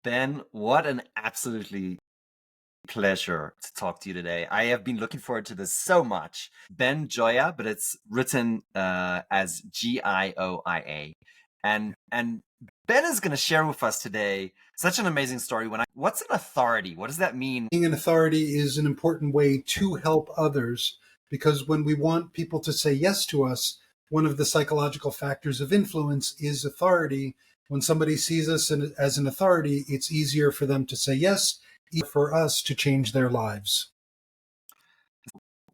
Ben, what an absolutely pleasure to talk to you today. I have been looking forward to this so much. Ben Gioia, but it's written as Gioia. And Ben is going to share with us today such an amazing story. What's an authority? What does that mean? Being an authority is an important way to help others, because when we want people to say yes to us, one of the psychological factors of influence is authority. When somebody sees us as an authority, it's easier for them to say yes, easier for us to change their lives.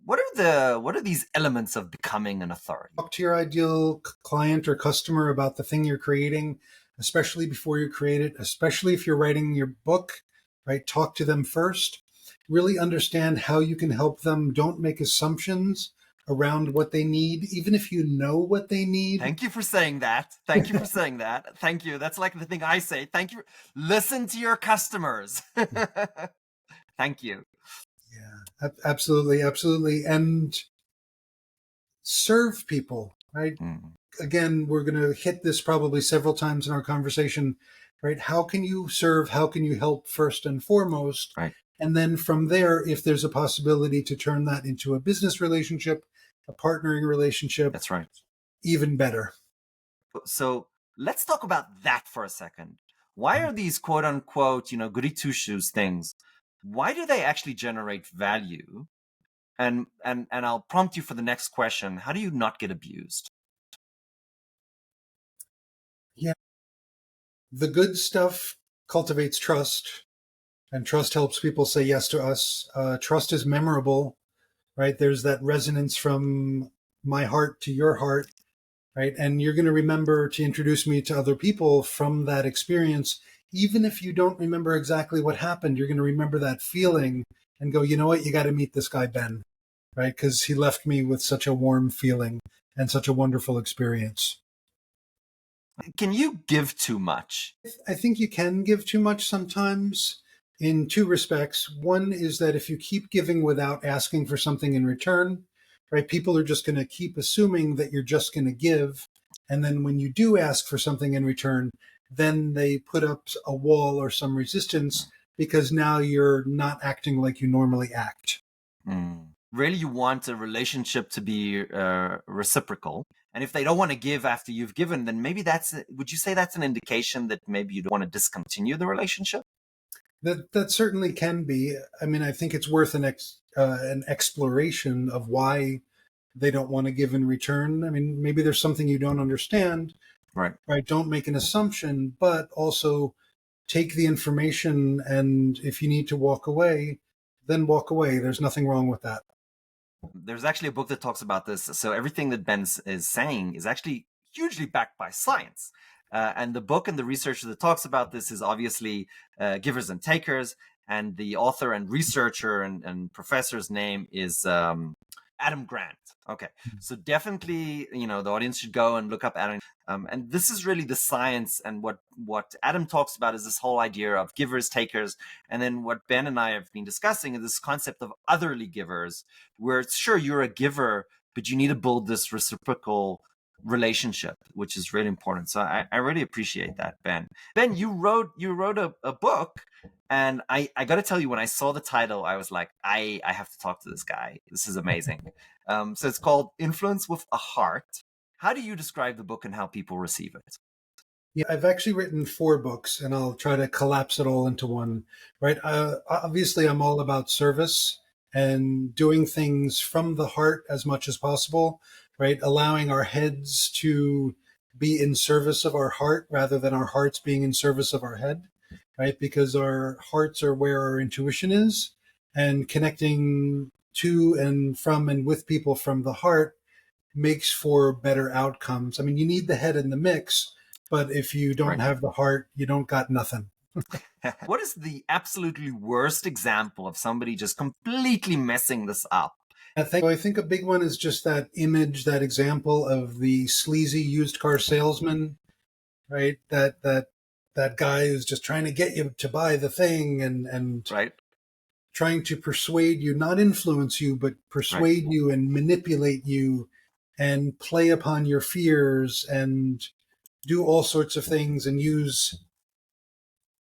What are these elements of becoming an authority? Talk to your ideal client or customer about the thing you're creating, especially before you create it, especially if you're writing your book, right? Talk to them first. Really understand how you can help them. Don't make assumptions around what they need, even if you know what they need. Thank you for saying that. Thank you for saying that. Thank you. That's like the thing I say. Thank you. Listen to your customers. Thank you. Yeah, absolutely. Absolutely. And serve people, right? Again, we're going to hit this probably several times in our conversation, right? How can you serve? How can you help first and foremost? Right. And then from there, if there's a possibility to turn that into a business relationship, a partnering relationship, That's right. even better. So let's talk about that for a second. Why are these quote unquote, goody two shoes things? Why do they actually generate value? And I'll prompt you for the next question. How do you not get abused? Yeah. The good stuff cultivates trust, and trust helps people say yes to us. Trust is memorable, right? There's that resonance from my heart to your heart, right? And you're going to remember to introduce me to other people from that experience. Even if you don't remember exactly what happened, you're going to remember that feeling and go, you know what, you got to meet this guy, Ben, right? Because he left me with such a warm feeling and such a wonderful experience. Can you give too much? I think you can give too much sometimes in two respects. One is that if you keep giving without asking for something in return, right, people are just going to keep assuming that you're just going to give. And then when you do ask for something in return, then they put up a wall or some resistance because now you're not acting like you normally act. Really, you want a relationship to be reciprocal. And if they don't want to give after you've given, then maybe would you say that's an indication that maybe you don't want to discontinue the relationship? That certainly can be. I mean, I think it's worth an exploration of why they don't want to give in return. I mean, maybe there's something you don't understand. Right. Right. Don't make an assumption, but also take the information. And if you need to walk away, then walk away. There's nothing wrong with that. There's actually a book that talks about this. So everything that Ben is saying is actually hugely backed by science. And the book and the research that talks about this is obviously Givers and Takers. And the author and researcher and professor's name is Adam Grant. Okay. So definitely, the audience should go and look up Adam. And this is really the science. And what Adam talks about is this whole idea of givers, takers. And then what Ben and I have been discussing is this concept of otherly givers, where it's sure you're a giver, but you need to build this reciprocal relationship, which is really important. So I really appreciate that, Ben. Ben, you wrote a book. And I got to tell you, when I saw the title, I was like, I have to talk to this guy. This is amazing. So it's called Influence with a Heart. How do you describe the book and how people receive it? Yeah, I've actually written 4 books, and I'll try to collapse it all into one. Right. Obviously, I'm all about service and doing things from the heart as much as possible. Right. Allowing our heads to be in service of our heart rather than our hearts being in service of our head. Right. Because our hearts are where our intuition is, and connecting to and from and with people from the heart makes for better outcomes. I mean, you need the head in the mix, but if you don't have the heart, you don't got nothing. What is the absolutely worst example of somebody just completely messing this up? I think a big one is just that image, that example of the sleazy used car salesman, right? That guy who's just trying to get you to buy the thing and right, trying to persuade you, not influence you, but persuade you and manipulate you and play upon your fears and do all sorts of things and use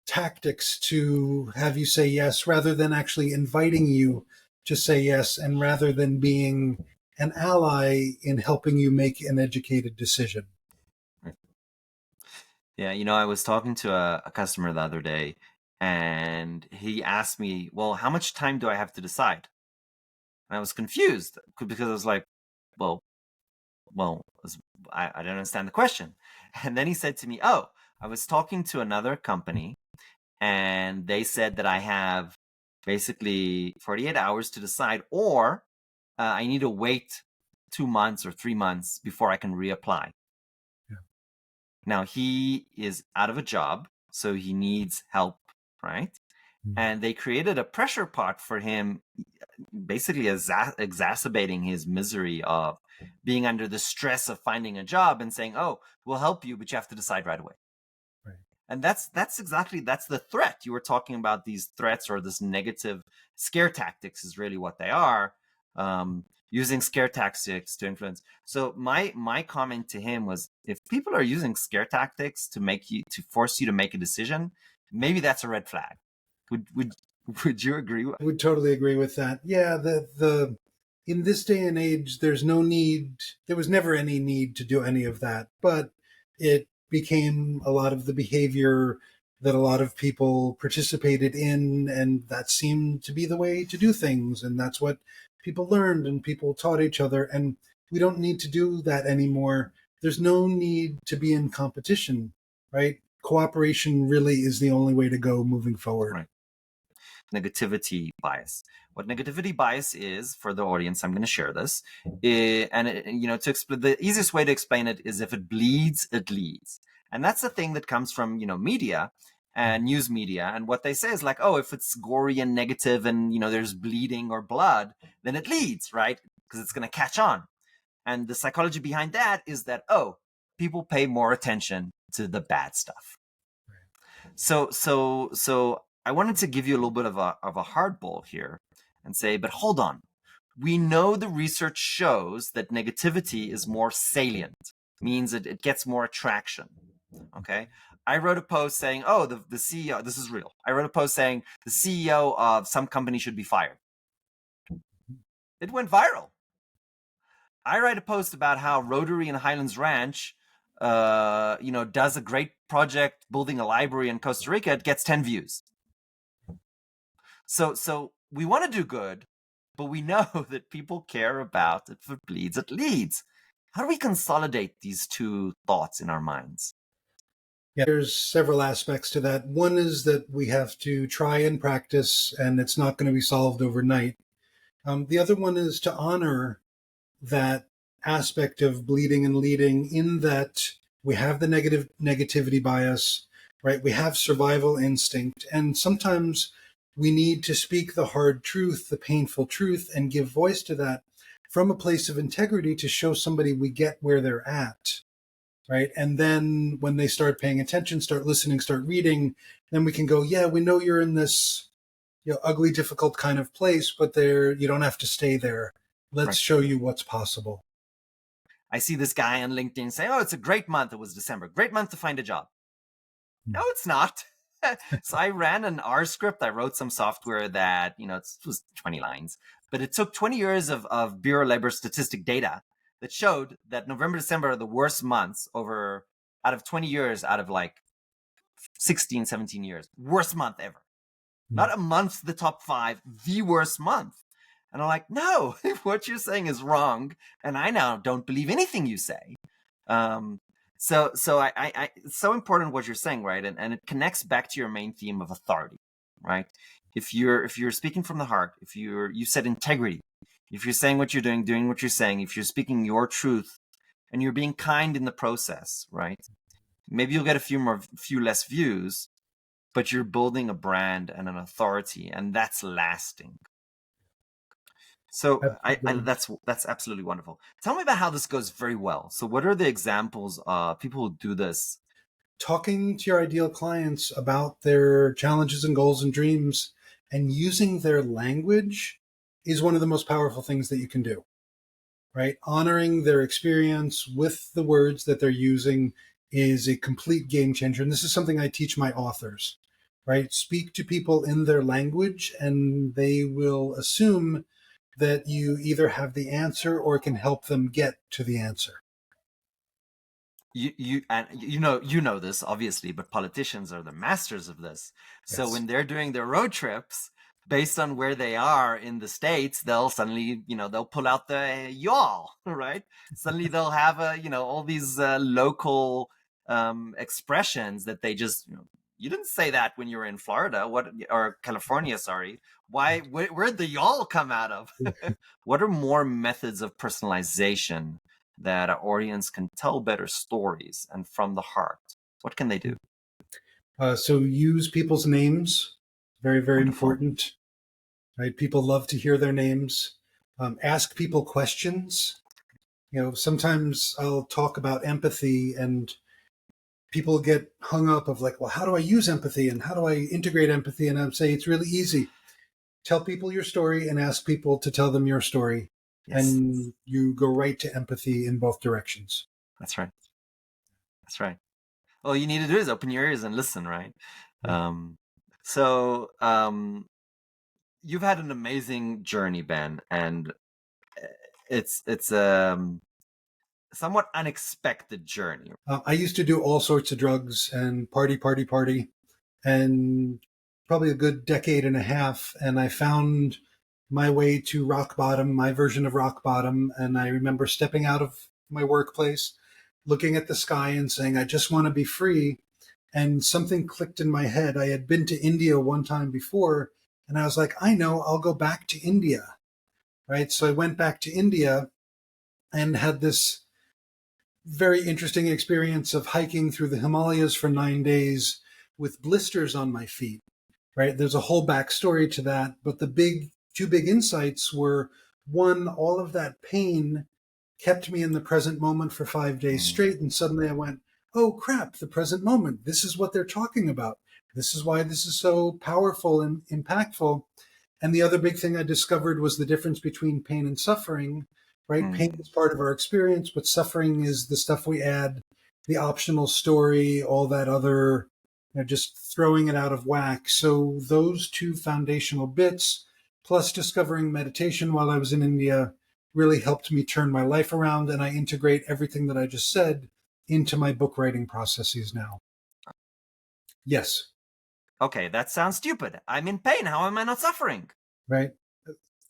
tactics to have you say yes rather than actually inviting you to say yes, and rather than being an ally in helping you make an educated decision. Yeah, I was talking to a customer the other day, and he asked me, well, how much time do I have to decide? And I was confused because I was like, well, well, I don't understand the question. And then he said to me, oh, I was talking to another company, and they said that I have basically 48 hours to decide, or I need to wait 2 months or 3 months before I can reapply. Yeah. Now, he is out of a job, so he needs help, right? And they created a pressure pot for him, basically exacerbating his misery of being under the stress of finding a job and saying, oh, we'll help you, but you have to decide right away. Right. And that's the threat. You were talking about these threats, or this negative scare tactics is really what they are. Using scare tactics to influence. So my comment to him was, if people are using scare tactics to force you to make a decision, maybe that's a red flag. Would you agree? I would totally agree with that. Yeah, the in this day and age, there's no need. There was never any need to do any of that, but it became a lot of the behavior that a lot of people participated in, and that seemed to be the way to do things, and that's what people learned and people taught each other. And we don't need to do that anymore. There's no need to be in competition, right? Cooperation really is the only way to go moving forward. Right. Negativity bias. What negativity bias is, for the audience, I'm going to share this, to explain, the easiest way to explain it is, if it bleeds, it leads. And that's the thing that comes from media and news media, and what they say is like, oh, if it's gory and negative and there's bleeding or blood, then it leads, right? Because it's going to catch on. And the psychology behind that is that, oh, people pay more attention to the bad stuff. So I wanted to give you a little bit of a hardball here and say, but hold on. We know the research shows that negativity is more salient, means it gets more attraction. Okay. I wrote a post saying, oh, the CEO, this is real. I wrote a post saying the CEO of some company should be fired. It went viral. I write a post about how Rotary in Highlands Ranch, does a great project building a library in Costa Rica. It gets 10 views. So we want to do good, but we know that people care about, if it bleeds, it leads. How do we consolidate these two thoughts in our minds? Yeah, there's several aspects to that. One is that we have to try and practice, and it's not going to be solved overnight. The other one is to honor that aspect of bleeding and leading, in that we have the negativity bias, right? We have survival instinct, and sometimes we need to speak the hard truth, the painful truth, and give voice to that from a place of integrity to show somebody we get where they're at, right? And then when they start paying attention, start listening, start reading, then we can go, yeah, we know you're in this ugly, difficult kind of place, but you don't have to stay there. Let's show you what's possible. I see this guy on LinkedIn saying, oh, it's a great month. It was December. Great month to find a job. No, it's not. So I ran an R script. I wrote some software that, it was 20 lines, but it took 20 years of Bureau of Labor statistic data that showed that November, December are the worst months out of 20 years, out of like 16, 17 years. Worst month ever. Not a month, the top 5, the worst month. And I'm like, no, what you're saying is wrong. And I now don't believe anything you say. So it's so important what you're saying, right? And it connects back to your main theme of authority, right? If you're speaking from the heart, if you said integrity, if you're saying what you're doing what you're saying, if you're speaking your truth and you're being kind in the process, right? Maybe you'll get a few less views, but you're building a brand and an authority, and that's lasting. So that's absolutely wonderful. Tell me about how this goes very well. So what are the examples of people who do this? Talking to your ideal clients about their challenges and goals and dreams, and using their language is one of the most powerful things that you can do, right? Honoring their experience with the words that they're using is a complete game changer. And this is something I teach my authors, right? Speak to people in their language, and they will assume that you either have the answer or can help them get to the answer. You know this obviously, but politicians are the masters of this. So Yes. when they're doing their road trips, based on where they are in the states, they'll suddenly, they'll pull out the y'all, right? Suddenly they'll have all these local expressions that they just, you didn't say that when you were in Florida, or California, sorry. Where'd the y'all come out of? What are more methods of personalization that our audience can tell better stories and from the heart? What can they do? So use people's names. Very, very Wonderful. important. Right? People love to hear their names. Ask people questions. Sometimes I'll talk about empathy and people get hung up of like, well, how do I use empathy and how do I integrate empathy? And I'm saying it's really easy. Tell people your story and ask people to tell them your story. Yes, And you go right to empathy in both directions. that's right. That's right. All you need to do is open your ears and listen, right? Yeah. Um, so you've had an amazing journey, Ben, and it's somewhat unexpected journey. I used to do all sorts of drugs and party, party, party, and probably a good decade and a half. And I found my way to rock bottom, my version of rock bottom. And I remember stepping out of my workplace, looking at the sky and saying, I just want to be free. And something clicked in my head. I had been to India one time before, and I was like, I know, I'll go back to India. Right. So I went back to India and had this very interesting experience of hiking through the Himalayas for 9 days with blisters on my feet. Right. There's a whole backstory to that. But the two big insights were one, all of that pain kept me in the present moment for 5 days Mm, straight. And suddenly I went, oh crap, the present moment. This is what they're talking about. This is why this is so powerful and impactful. And the other big thing I discovered was the difference between pain and suffering, right? Pain mm, is part of our experience, but suffering is the stuff we add, the optional story, all that other, just throwing it out of whack. So those two foundational bits, plus discovering meditation while I was in India, really helped me turn my life around. And I integrate everything that I just said into my book writing processes now. Yes, okay, that sounds stupid. I'm in pain. How am I not suffering? right.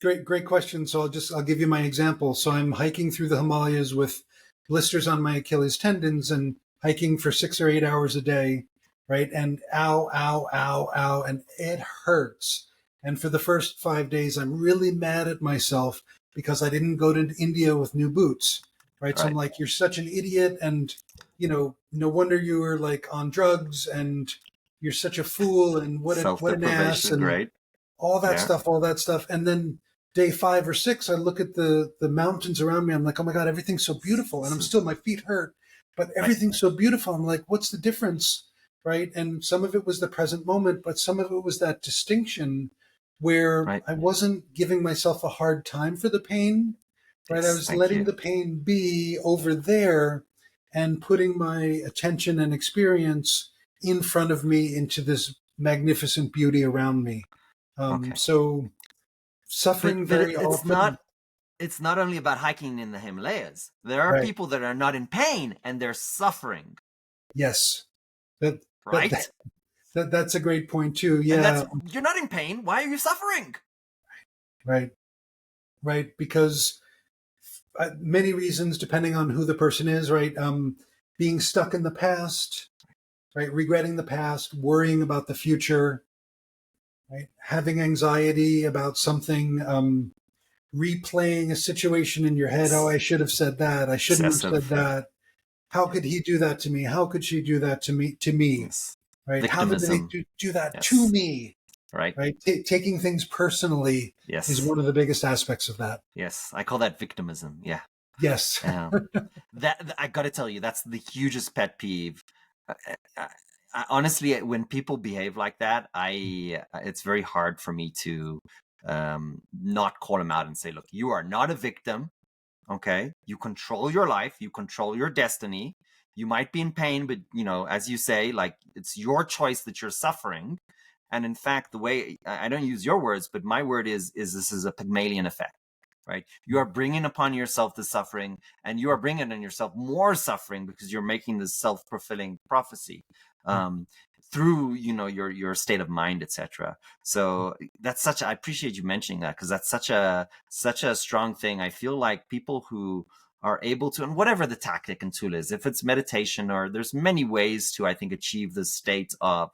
Great question. So I'll give you my example. So I'm hiking through the Himalayas with blisters on my Achilles tendons and hiking for 6 or 8 hours a day, right? And ow, ow, ow, ow, and it hurts. And for the first 5 days, I'm really mad at myself because I didn't go to India with new boots, right? So I'm Right. like, you're such an idiot, and no wonder you were like on drugs, and you're such a fool, and what an ass, Self-deprivation, and right? all that Yeah. stuff, all that stuff. And then day 5 or 6, I look at the mountains around me. I'm like, oh my God, everything's so beautiful. And This I'm is still, my feet hurt, but right. everything's so beautiful. I'm like, what's the difference? Right. And some of it was the present moment, but some of it was that distinction where Right. I wasn't giving myself a hard time for the pain. Right. I Yes. was Thank letting you. the pain be over there and putting my attention and experience in front of me into this magnificent beauty around me. Okay. So But suffering but very it's often, not only about hiking in the Himalayas. There are right? people that are not in pain and they're suffering, Yes, that that, right? that's a great point too. And that's, Yeah, you're not in pain. Why are you suffering? right, right. Because many reasons, depending on who the person is, right? Being stuck in the past, right? Regretting the past, worrying about the future, right? Having anxiety about something, replaying a situation in your head. Oh, Yes. I should have said that. I shouldn't have said Obsessive. that. How Yeah. could he do that to me? How could she do that to me? To me, Yes. right? How did they Victimism. do that to Yes. me? Right. Right? Taking things personally is Yes. one of the biggest aspects of that. Yes. I call that victimism. Yeah. Yes. That I got to tell you, that's the hugest pet peeve. Uh, Honestly, when people behave like that, it's very hard for me to not call them out and say, look, you are not a victim. Okay, you control your life, you control your destiny. You might be in pain, but as you say, like, it's your choice that you're suffering. And in fact, the way I don't use your words, but my word is this is a Pygmalion effect, right? You are bringing upon yourself the suffering, and you are bringing on yourself more suffering because you're making this self-fulfilling prophecy through, you know, your state of mind, etc. So that's such I appreciate you mentioning that, because that's such a strong thing. I feel like people who are able to, and whatever the tactic and tool is, if it's meditation, or there's many ways to, I think, achieve this state of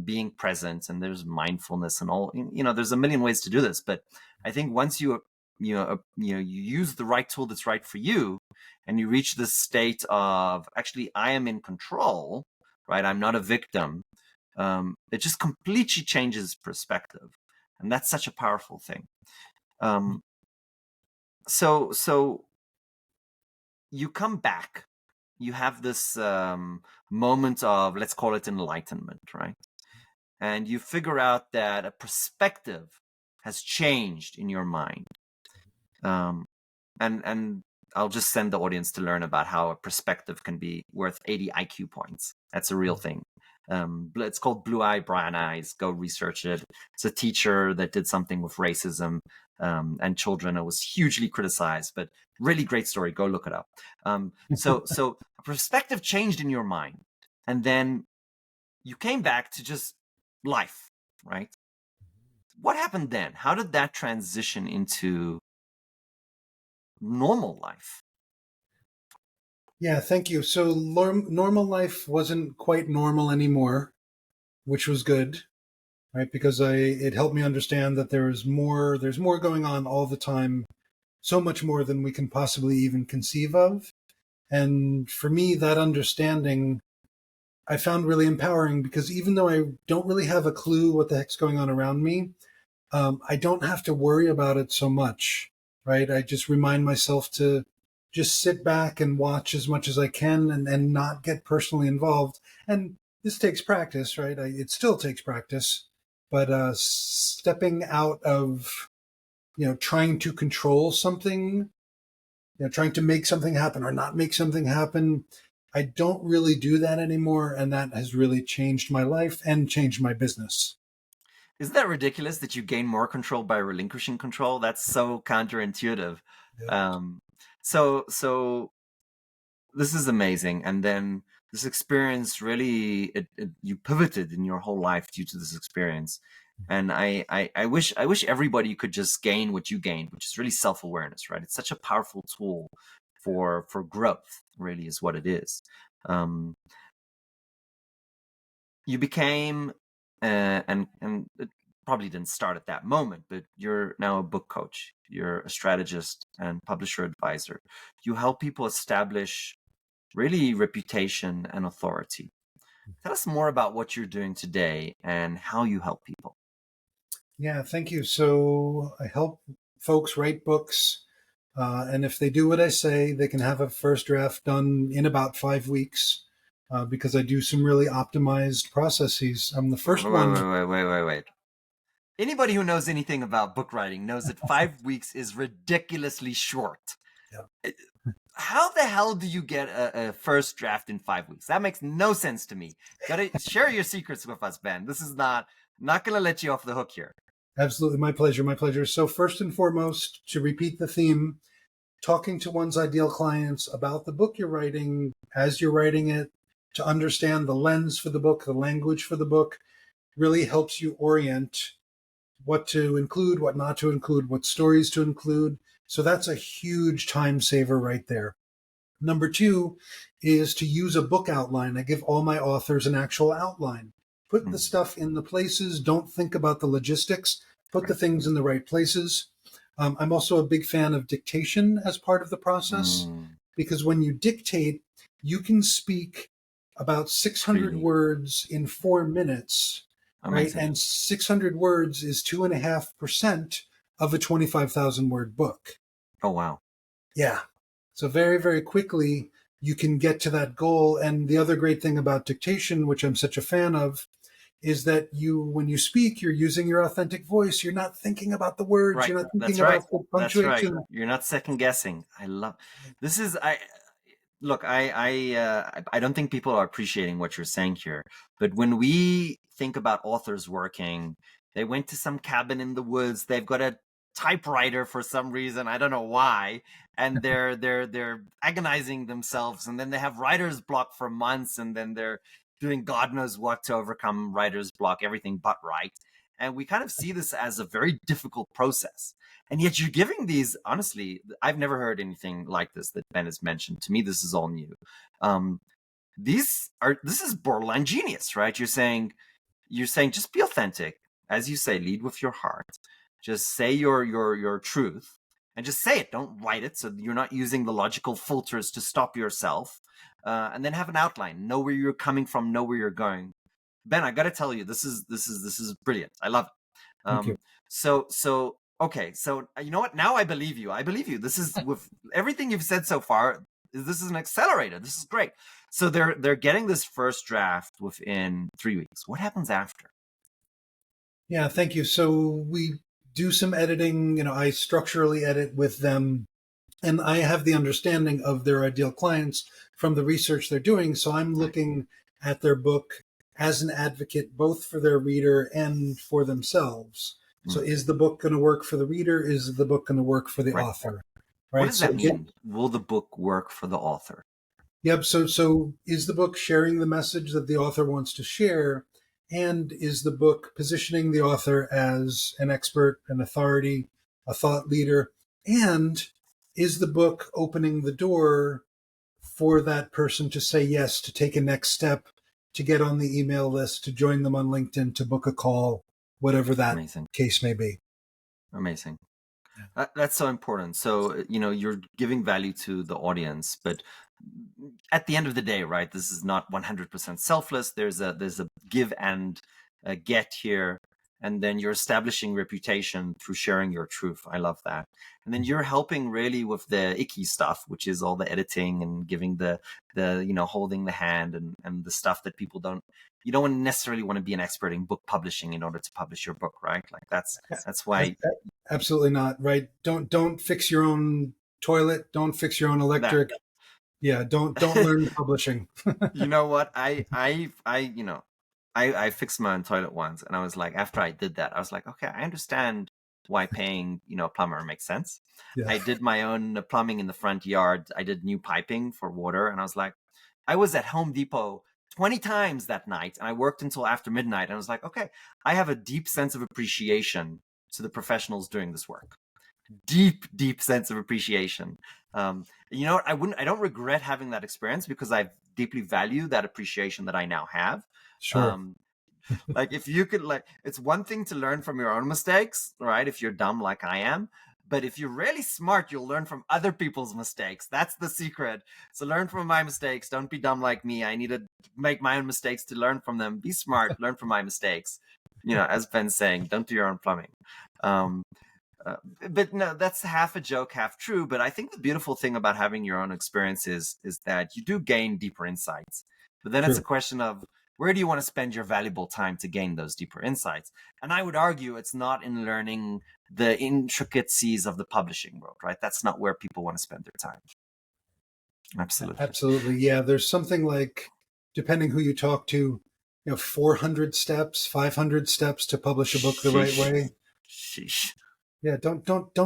being present, and there's mindfulness and all, you know, there's a million ways to do this. But I think once you use the right tool that's right for you, and you reach this state of, actually, I am in control, right? I'm not a victim. It just completely changes perspective, and that's such a powerful thing. So you come back, you have this moment of, let's call it enlightenment, right? And you figure out that a perspective has changed in your mind. And I'll just send the audience to learn about how a perspective can be worth 80 IQ points. That's a real thing. It's called Blue Eye, Brown Eyes. Go research it. It's a teacher that did something with racism and children. It was hugely criticized, but really great story. Go look it up. So a perspective changed in your mind, and then you came back to just life, right? What happened then? How did that transition into normal life? Yeah, thank you. So normal life wasn't quite normal anymore, which was good, right? Because it helped me understand that there's more going on all the time, so much more than we can possibly even conceive of. And for me, that understanding I found really empowering, because even though I don't really have a clue what the heck's going on around me, I don't have to worry about it so much, right? I just remind myself to just sit back and watch as much as I can, and not get personally involved. And this takes practice, right? It still takes practice, but stepping out of, trying to control something, trying to make something happen or not make something happen. I don't really do that anymore, and that has really changed my life and changed my business. Isn't that ridiculous that you gain more control by relinquishing control? That's so counterintuitive. Yeah. So this is amazing. And then this experience really, you pivoted in your whole life due to this experience. And I wish everybody could just gain what you gained, which is really self-awareness, right? It's such a powerful tool for growth, really, is what it is. You became and it probably didn't start at that moment, but you're now a book coach, you're a strategist and publisher advisor. You help people establish really reputation and authority. Tell us more about what you're doing today and how you help people. Yeah, thank you. So I help folks write books, and if they do what I say, they can have a first draft done in about 5 weeks, because I do some really optimized processes. I'm the first one. Wait. Anybody who knows anything about book writing knows that 5 weeks is ridiculously short. Yeah. How the hell do you get a first draft in 5 weeks? That makes no sense to me. Gotta share your secrets with us, Ben. This is not gonna let you off the hook here. Absolutely. My pleasure. My pleasure. So first and foremost, to repeat the theme, talking to one's ideal clients about the book you're writing as you're writing it, to understand the lens for the book, the language for the book, really helps you orient what to include, what not to include, what stories to include. So that's a huge time saver right there. Number two is to use a book outline. I give all my authors an actual outline. Put the stuff in the places. Don't think about the logistics. Put the things in the right places. I'm also a big fan of dictation as part of the process, because when you dictate, you can speak about 600 words in 4 minutes, right? And 600 words is 2.5% of a 25,000 word book. Oh, wow. Yeah. So very, very quickly, you can get to that goal. And the other great thing about dictation, which I'm such a fan of, is that when you speak, you're using your authentic voice. You're not thinking about the words. Right. You're not thinking That's about right. the punctuation. That's right. You're not second guessing. I love this. look, I don't think people are appreciating what you're saying here. But when we think about authors working, they went to some cabin in the woods. They've got a typewriter for some reason. I don't know why, and they're agonizing themselves, and then they have writer's block for months, and then they're doing God knows what to overcome writer's block, everything but right. And we kind of see this as a very difficult process. And yet you're giving these, honestly, I've never heard anything like this that Ben has mentioned. To me, this is all new. Um, this is borderline genius, right? You're saying just be authentic. As you say, lead with your heart. Just say your truth and just say it. Don't write it. So you're not using the logical filters to stop yourself. And then have an outline. Know where you're coming from, know where you're going. Ben, I got to tell you, this is brilliant. I love it. Thank you. So okay. So you know what? Now I believe you. I believe you. This is with everything you've said so far. This is an accelerator. This is great. So they're getting this first draft within 3 weeks. What happens after? Yeah, thank you. So we do some editing. I structurally edit with them, and I have the understanding of their ideal clients from the research they're doing. So I'm looking at their book as an advocate, both for their reader and for themselves. So is the book going to work for the reader? Is the book going to work for the Right. author? What Right. does that mean? Will the book work for the author? Yep. So is the book sharing the message that the author wants to share? And is the book positioning the author as an expert, an authority, a thought leader? And is the book opening the door for that person to say yes, to take a next step, to get on the email list, to join them on LinkedIn, to book a call, whatever that Amazing. case may be? Amazing. That's so important. So, you're giving value to the audience, but at the end of the day, right, this is not 100% selfless. There's a give and a get here. And then you're establishing reputation through sharing your truth. I love that. And then you're helping really with the icky stuff, which is all the editing and giving the holding the hand and the stuff that you don't necessarily want to be an expert in book publishing in order to publish your book, right? Like that's why. Absolutely not. Right. Don't fix your own toilet. Don't fix your own electric. Yeah. Don't learn publishing. You know what? I fixed my own toilet once, and I was like, after I did that, I was like, okay, I understand why paying, a plumber makes sense. Yeah. I did my own plumbing in the front yard. I did new piping for water, and I was like, I was at Home Depot 20 times that night, and I worked until after midnight. And I was like, okay, I have a deep sense of appreciation to the professionals doing this work. Deep sense of appreciation. You know what? I don't regret having that experience because I deeply value that appreciation that I now have. Sure. Like if you could, like, it's one thing to learn from your own mistakes, right? If you're dumb like I am, but if you're really smart, you'll learn from other people's mistakes. That's the secret. So learn from my mistakes. Don't be dumb like me. I need to make my own mistakes to learn from them. Be smart. Learn from my mistakes. As Ben's saying, don't do your own plumbing. But no, that's half a joke, half true. But I think the beautiful thing about having your own experiences is that you do gain deeper insights. But then it's a question of where do you want to spend your valuable time to gain those deeper insights? And I would argue it's not in learning the intricacies of the publishing world, right? That's not where people want to spend their time. Absolutely. Yeah. There's something like, depending who you talk to, 400 steps, 500 steps to publish a book the right way. Sheesh. Yeah, don't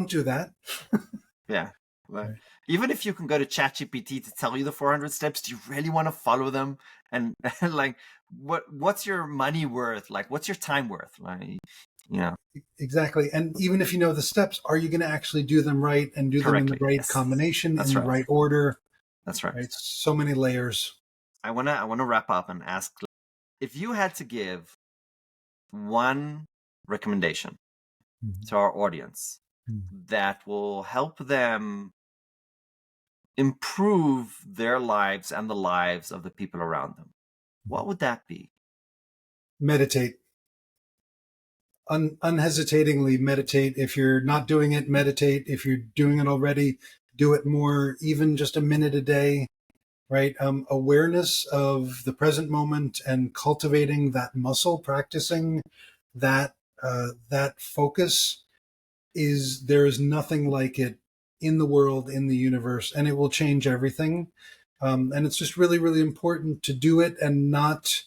do that. Yeah. Right. Even if you can go to ChatGPT to tell you the 400 steps, do you really want to follow them? And like, what's your money worth? Like, what's your time worth? Like, Exactly. And even if you know the steps, are you going to actually do them right and do correctly? them in the right combination, in the right order? That's right. Right. So many layers. I wanna wrap up and ask, if you had to give one recommendation to our audience that will help them improve their lives and the lives of the people around them, what would that be? Meditate. Unhesitatingly meditate. If you're not doing it, meditate. If you're doing it already, do it more, even just a minute a day, right? Awareness of the present moment and cultivating that muscle, practicing that focus there is nothing like it in the world, in the universe, and it will change everything. And it's just really, really important to do it and not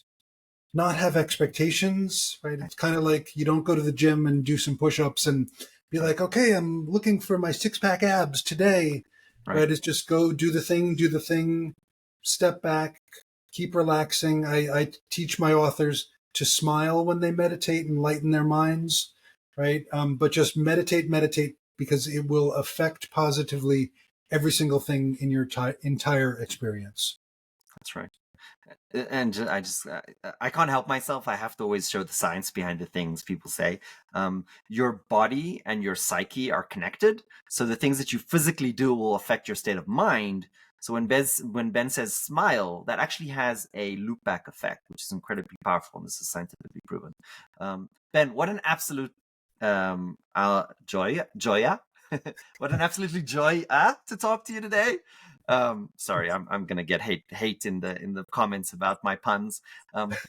have expectations, right? It's kind of like you don't go to the gym and do some push-ups and be like, okay, I'm looking for my six-pack abs today, Right. right? It's just go do the thing, step back, keep relaxing. I teach my authors to smile when they meditate and lighten their minds, right? But just meditate, because it will affect positively every single thing in your entire experience. That's right. And I can't help myself. I have to always show the science behind the things people say. Your body and your psyche are connected, so the things that you physically do will affect your state of mind. So when Ben says smile, that actually has a loopback effect, which is incredibly powerful, and this is scientifically proven. Ben, what an absolute joya, what an absolutely joy to talk to you today. Sorry, I'm gonna get hate in the comments about my puns.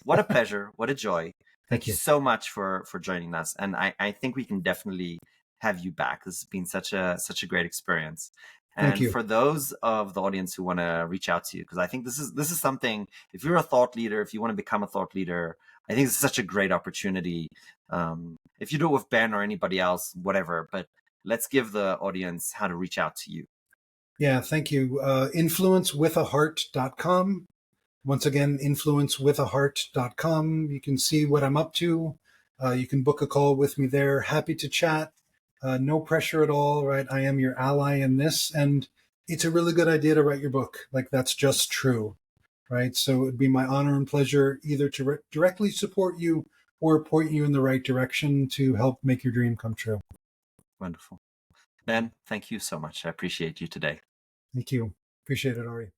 What a pleasure, what a joy. Thank Thank you you. so much for joining us, and I think we can definitely have you back. This has been such a great experience. Thank And you. for those of the audience who want to reach out to you, because I think this is something. If you're a thought leader, if you want to become a thought leader, I think it's such a great opportunity. If you do it with Ben or anybody else, whatever, but let's give the audience how to reach out to you. Yeah, thank you. Influencewithaheart.com. Once again, influencewithaheart.com. You can see what I'm up to. You can book a call with me there. Happy to chat. No pressure at all, right? I am your ally in this. And it's a really good idea to write your book. Like, that's just true, right? So it'd be my honor and pleasure either to directly support you or point you in the right direction to help make your dream come true. Wonderful. Ben, thank you so much. I appreciate you today. Thank you. Appreciate it, Ari.